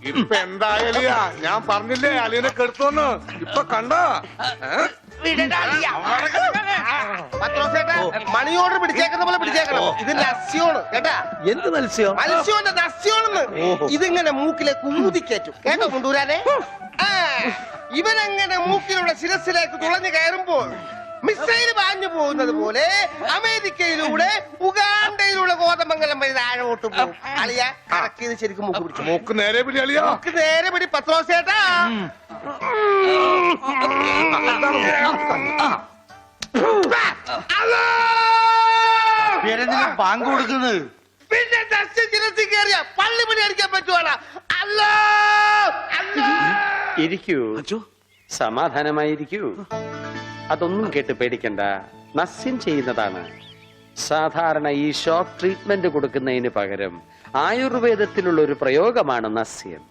ഇപ്പൊ എന്തായാലും ഞാൻ പറഞ്ഞില്ലേ അളിയനെ കെടുത്തോന്ന്. ഇപ്പൊ കണ്ടോ? മണി ഓർഡർ പിടിച്ചേക്കുന്ന പോലെ പിടിച്ചേക്കണം. ഇത് ലസ്യോണ് കേട്ടാ. എന്ത് മത്സ്യം? മത്സ്യോന്റെ നസ്യോണെന്ന്. ഇതിങ്ങനെ മൂക്കിലെ കുമുതിക്കേറ്റും കേട്ടോ കൊണ്ടുവരാനെ. ഇവനങ്ങനെ മൂക്കിലൂടെ ശിരസിലേക്ക് തുളഞ്ഞു കയറുമ്പോൾ മിസൈൽ പാഞ്ഞു പോകുന്നത് പോലെ അമേരിക്കയിലൂടെ ഉഗാണ്ടയിലൂടെ കോതമംഗലം വഴി താഴോട്ട് പോകും. അളിയ കറക്കിയത് ശരിക്കും മൂക്ക് പിടിച്ചു. മൂക്ക് നേരെ പിടി അളിയാ. മൂക്ക് നേരെ പിടി പത്രോസേട്ടാ. ബാങ്ക് കൊടുക്കുന്നത് പിന്നെ ശിരസി കയറിയ പള്ളി പണി അടിക്കാൻ പറ്റുവാടാ. അല്ലോ ഇരിക്കൂ, സമാധാനമായിരിക്കൂ. അതൊന്നും കേട്ട് പേടിക്കണ്ട, നസ്യം ചെയ്യുന്നതാണ്. സാധാരണ ഈ ഷോക്ക് ട്രീറ്റ്മെന്റ് കൊടുക്കുന്നതിന് പകരം ആയുർവേദത്തിലുള്ള ഒരു പ്രയോഗമാണ് നസ്യം.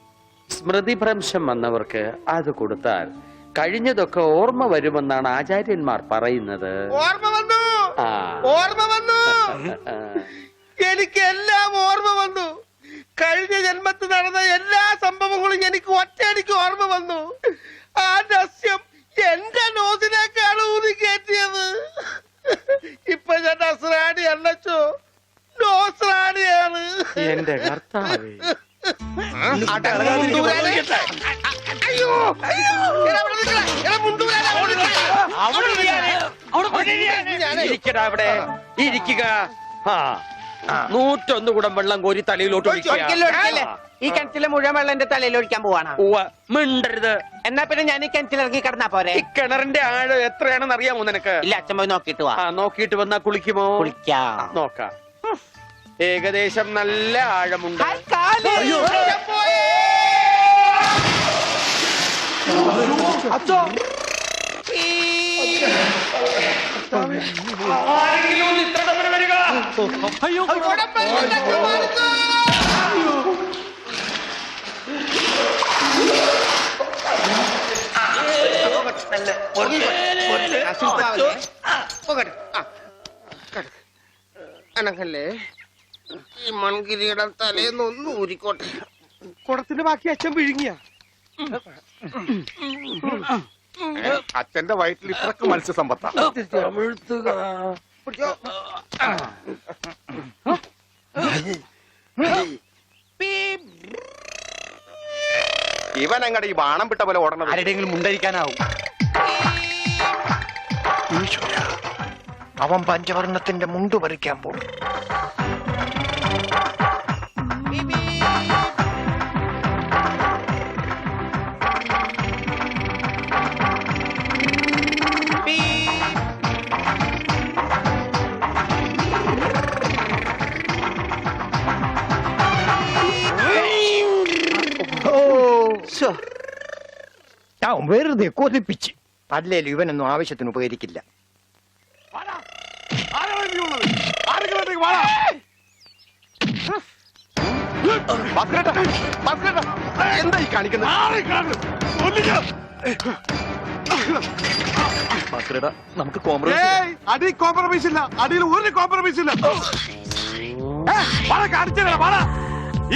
സ്മൃതിഭ്രംശം വന്നവർക്ക് അത് കൊടുത്താൽ കഴിഞ്ഞതൊക്കെ ഓർമ്മ വരുമെന്നാണ് ആചാര്യന്മാർ പറയുന്നത്. ഓർമ്മ വന്നു, ഓർമ്മ വന്നു. എനിക്ക് എല്ലാം ഓർമ്മ വന്നു. കഴിഞ്ഞ ജന്മത്തിൽ നടന്ന എല്ലാ സംഭവങ്ങളും എനിക്ക് ഒറ്റയടിക്ക് ഓർമ്മ വന്നു. ആ നസ്യം എന്റെ നോസിലേക്കാണ് ഊതി കയറ്റിയത്. ഇപ്പൊ ഞാൻ നസ്രാണി അല്ലച്ചോ, നോസ്രാണിയാണ്. എന്റെ കർത്താവേ, അയ്യോ ഇരിക്കടാ അവിടെ, ഇരിക്കുക. 101 കുടം വെള്ളം കോരി തലയിലോട്ട് ഈ കിണറ്റിലെ മുഴുവൻ വെള്ളം എന്റെ തലയിൽ ഒഴിക്കാൻ പോവാണ്. മിണ്ടരുത്. എന്നാ പിന്നെ ഞാൻ ഈ കിണറ്റിലിറങ്ങി കിടന്നാ പോരെ? ഈ കിണറിന്റെ ആഴം എത്രയാണെന്ന് അറിയാമോ നിനക്ക്? ഇല്ല, അച്ഛൻ പോയി നോക്കിട്ട് വാ. നോക്കിയിട്ട് വന്നാ കുളിക്കുമോ? കുളിക്കാം. നോക്കാം. ഏകദേശം നല്ല ആഴമുണ്ട്. അച്ഛോ, അയ്യോ, അനക്കല്ലേ ഈ മൺകിരിയുടെ തലേന്നൊന്നും ഊരിക്കോട്ടെ. കുടത്തിന്റെ ബാക്കി അച്ഛൻ വിഴുങ്ങിയ. അച്ഛന്റെ വയറ്റിൽ ഇത്രക്ക് മത്സ്യസമ്പത്താ. ഇവൻ അങ്ങടെ ഈ ബാണം വിട്ട പോലെ ഓടണം. ആരുടെയെങ്കിലും മുണ്ടരിക്കാനാവും. അവൻ പഞ്ചവർണ്ണത്തിന്റെ മുണ്ടു പറിക്കാൻ പോകും. വെറുതെ കൊതിപ്പിച്ച്. അല്ലേലും ഇവനൊന്നും ആവശ്യത്തിന് ഉപകരിക്കില്ല. എന്താ ഈ കാണിക്കുന്നത്? നമുക്ക് കോംപ്രമൈസ് ഇല്ല. അടിയിൽ ഒരു കോംപ്രമൈസ് ഇല്ല.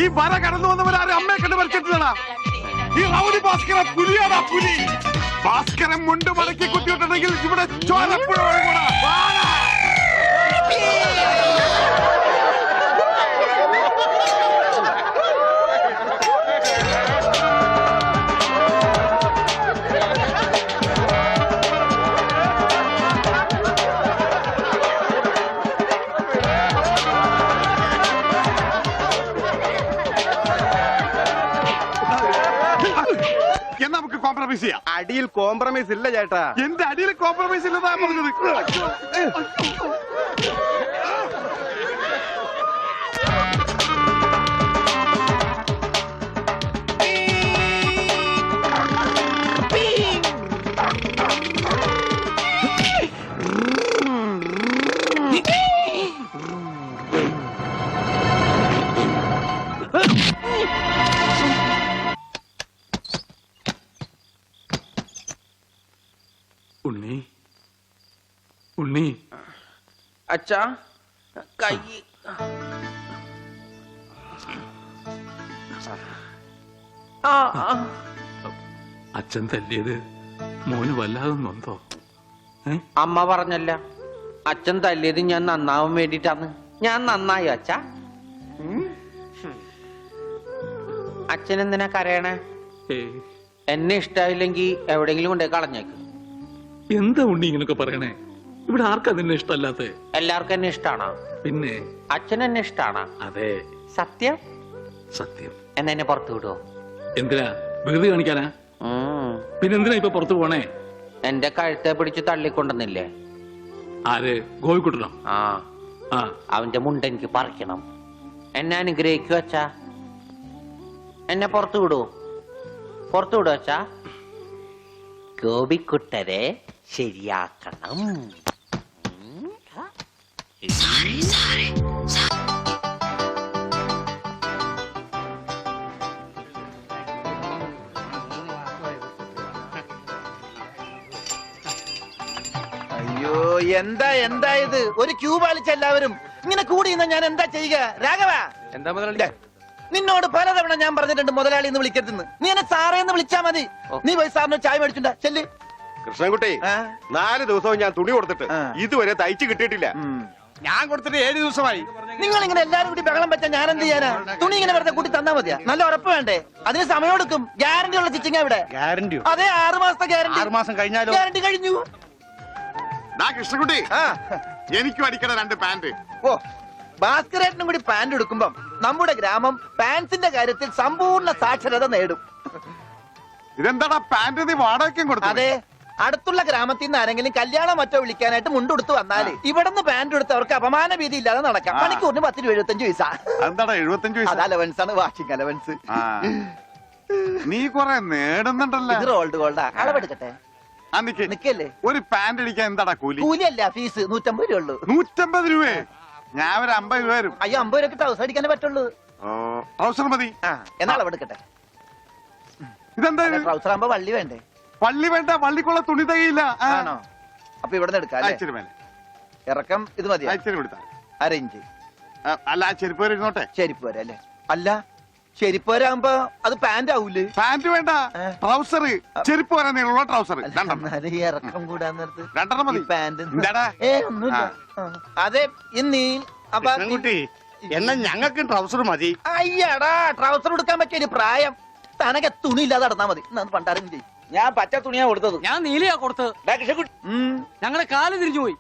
ഈ വര കടന്നു വന്നവരാരും അമ്മയെ കണ്ട് മരിച്ചിട്ടില്ല. ഈ റൗഡി ഭാസ്കരൻ പുലിയാടാ, പുലി. ഭാസ്കരൻ മുണ്ട് മടക്കി കുത്തിയിട്ടുണ്ടെങ്കിൽ ഇവിടെ ചോരപ്പുഴ ഒഴുകൂടാ. നമുക്ക് കോംപ്രമൈസ് ചെയ്യാം. അടിയിൽ കോംപ്രമൈസ് ഇല്ല ചേട്ടാ. എന്റെ അടിയിൽ കോംപ്രമൈസ് ഇല്ലെന്നാ പറഞ്ഞത്. ഉണ്ണി, ഉണ്ണി. അച്ഛാ, കൈ അച്ഛൻ തല്ലിയത് മോന് വല്ലാതെ നൊന്തോ? അമ്മ പറഞ്ഞല്ല, അച്ഛൻ തല്ലിയത് ഞാൻ നന്നാവാൻ വേണ്ടിട്ടാണ്. ഞാൻ നന്നായി അച്ഛ. അച്ഛൻ എന്തിനാ കരയണേ? ഏയ്, എന്നെ ഇഷ്ടായില്ലെങ്കി എവിടെയെങ്കിലും കൊണ്ടേ കളഞ്ഞേക്ക്. എന്താ ഉണ്ണി ഇങ്ങനൊക്കെ പറയണേ? ഇവിടെ ആർക്കാ നിന്നെ ഇഷ്ടല്ലാത്ത? എല്ലാവർക്കും എന്നെ ഇഷ്ടാണോ? പിന്നെ അച്ഛൻ എന്നെ ഇഷ്ടാണോ? അതെ, സത്യം? സത്യം. എന്നാ എന്നെ പുറത്തു വിടുവോ? എന്തിനാ? വെറുതെ കാണിക്കാനാ? പിന്നെന്തിനാ ഇപ്പൊ പുറത്തു പോണേ? എന്റെ കഴുത്തെ പിടിച്ച് തള്ളിക്കൊണ്ടെന്നില്ലേ? ആര്? ഗോപിക്കുട്ടനോ? ആ, ആ, അവന്റെ മുണ്ട എനിക്ക് പറിക്കണം. എന്നെ അനുഗ്രഹിക്കൂ അച്ഛാ. എന്നെ പുറത്തു വിടൂ, പുറത്തു വിടൂ അച്ഛാ. ഗോപിക്കുട്ടരെ ശരിയാക്കണം. അയ്യോ, എന്താ ഇത്? ഒരു ക്യൂ പാലിച്ച എല്ലാവരും ഇങ്ങനെ കൂടി നിന്നാ ഞാൻ എന്താ ചെയ്യുക? രാഘവ, എന്താ മുതലാളി? നിന്നോട് പലതവണ ഞാൻ പറഞ്ഞിട്ടുണ്ട് മുതലാളി എന്ന് വിളിക്കരുതെന്ന്. നീ എന്നെ സാറേ എന്ന് വിളിച്ചാ മതി. നീ പോയി സാറിന് ചായ മേടിച്ചുണ്ടാ ചെല്ല്. കൃഷ്ണൻകുട്ടി, ആ, 4 ദിവസവും ഞാൻ തുണി കൊടുത്തിട്ട് ആ. ഇതുവരെ തയ്ച്ചു കിട്ടിയിട്ടില്ല. ഞാൻ കൊടുത്തിട്ട് 7 ദിവസമായി. നിങ്ങൾ ഇങ്ങനെ എല്ലാരും കൂടി ബഹളം വെച്ചാ ഞാൻ എന്ത് ചെയ്യാനാ? തുണി ഇങ്ങനെ വെറുതെ കൂട്ടി തന്നാ മതിയാ? നല്ല ഉറപ്പ് വേണ്ടേ? അതിന് സമയം എടുക്കും. ഗ്യാരണ്ടി ഉള്ള സ്റ്റിച്ചിങ് ഇവിടെ. ഗ്യാരണ്ടിയോ? അതെ, 6 മാസത്തെ ഗ്യാരണ്ടി. 6 മാസം കഴിഞ്ഞാലോ? ഗ്യാരണ്ടി കഴിഞ്ഞു. കൃഷ്ണൻകുട്ടി, ആ, എനിക്കും അടിക്കണ 2 പാന്റ്. ഓ, ഭാസ്കരേട്ടനും കൂടി പാന്റ് എടുക്കുമ്പം നമ്മുടെ ഗ്രാമം പാൻസിന്റെ കാര്യത്തിൽ സമ്പൂർണ്ണ സാക്ഷരത നേടും. ഇതെന്താടാ പാന്റ് നീ വാടകയ്ക്കും കൊടുത്തു? അതെ, അടുത്തുള്ള ഗ്രാമത്തിൽ നിന്ന് ആരെങ്കിലും കല്യാണം മറ്റോ വിളിക്കാനായിട്ട് മുണ്ടെടുത്ത് വന്നാല് ഇവിടുന്ന് പാന്റ് എടുത്ത് അവർക്ക് അപമാന ഭീതി ഇല്ലാതെ നടക്കാം. ആ. മണിക്കൂറിന് 10 രൂപ 75 പൈസ. എന്താടാ 75 അത് പൈസ? അലവൻസ് ആണ്, വാഷിംഗ് അലവൻസ്. ആ. നീ കൊറേ നേടുന്നുണ്ടല്ലോ. ഇത് റോൾഡ് ഗോൾഡാ. അളവെടുക്കട്ടെ? ആ, നിക്ക്. നിക്കല്ലേ, ഒരു പാന്റ് അടിക്കാൻ എന്താടാ കൂലി? കൂലിയല്ല, ഫീസ് 150 രൂപ ഉള്ളൂ. 150 രൂപ? ഞാൻ ഒരു 50 രൂപ വരും. അയ്യോ, 50 രൂപയ്ക്ക് ട്രൗസർ അടിക്കാനേ പറ്റുള്ളൂ. ട്രൗസർ മതി. ആ, എന്നാ അളവെടുക്കട്ടെ? ഇതെന്താ ഇത്? ട്രൗസർ ആകുമ്പോ വള്ളി വേണ്ടേ? പള്ളി വേണ്ട, പള്ളിക്കുള്ള തുണി തകയില്ല. ആണോ? അപ്പൊ ഇവിടെ നിന്ന് എടുക്കാം അല്ലേ? ഇച്ചിരി മേലെ, ഇറക്കം ഇത് മതി. ഇച്ചിരി കൊടുത്താ. അരയിഞ്ച്. അല്ല, ആ ചെരുപ്പ് വരെ ഇരുന്നോട്ടെ. ചെരിപ്പ് വരെ അല്ലേ? അല്ല, ചെരിപ്പ് വരാകുമ്പോ അത് പാന്റ് ആവൂലേ? പാന്റ് വേണ്ട, ട്രൗസർ. ചെരുപ്പ് വരെ നീളമുള്ള ട്രൗസർ രണ്ടെണ്ണം. എന്നാലും ഈ ഇറക്കം കൂടാൻ നേരത്ത് 2 മതി. ഈ പാന്റ് എന്താടാ? ഒന്നുമില്ല. അതെ, ഇന്നീ അപ്പൊ എന്നാ ഞങ്ങൾക്ക് ട്രൗസർ മതി. അയ്യടാ, ട്രൗസർ എടുക്കാൻ പറ്റിയ ഒരു പ്രായം. തനക്ക് തുണി ഇല്ലാതെ നടന്നാ മതി. പണ്ടാരും ചെയ്യും. ഞാൻ പച്ച തുണിയാ കൊടുത്തത്. ഞാൻ നീലയാ കൊടുത്തത്. ഞങ്ങളുടെ കാല് തിരിഞ്ഞു പോയി.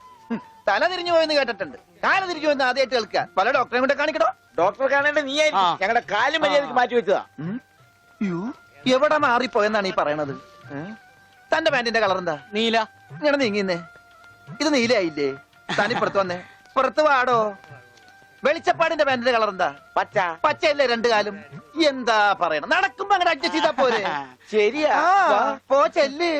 തല തിരിഞ്ഞു പോയെന്ന് കേട്ടിട്ടുണ്ട്. കാല് തിരിഞ്ഞു പോയെന്ന് ആദ്യമായിട്ട് കേൾക്കുക. പല ഡോക്ടറെ കൊണ്ട് കാണിക്കണോ? ഡോക്ടറെ കാണേണ്ട നീ ഞങ്ങളുടെ കാല് മര്യാദക്ക് മാറ്റി വെച്ചതാ. എവിടെ മാറിപ്പോയെന്നാണ് ഈ പറയണത്? തന്റെ പാന്റിന്റെ കളർ എന്താ? നീല. ഇങ്ങനെ നീങ്ങിന്നേ. ഇത് നീലയായില്ലേ? തനിപ്പുറത്ത് വന്നേ. പുറത്ത് വാടോ. വെളിച്ചപ്പാടിന്റെ പാന്റിന്റെ കളർ എന്താ? പച്ച. പച്ചയല്ലേ 2 കാലും? എന്താ പറയണം? നടക്കുമ്പോ അങ്ങനെ അഡ്ജസ്റ്റ് ചെയ്താ പോരെ? ശരിയാ. പോ ചെല്ല്.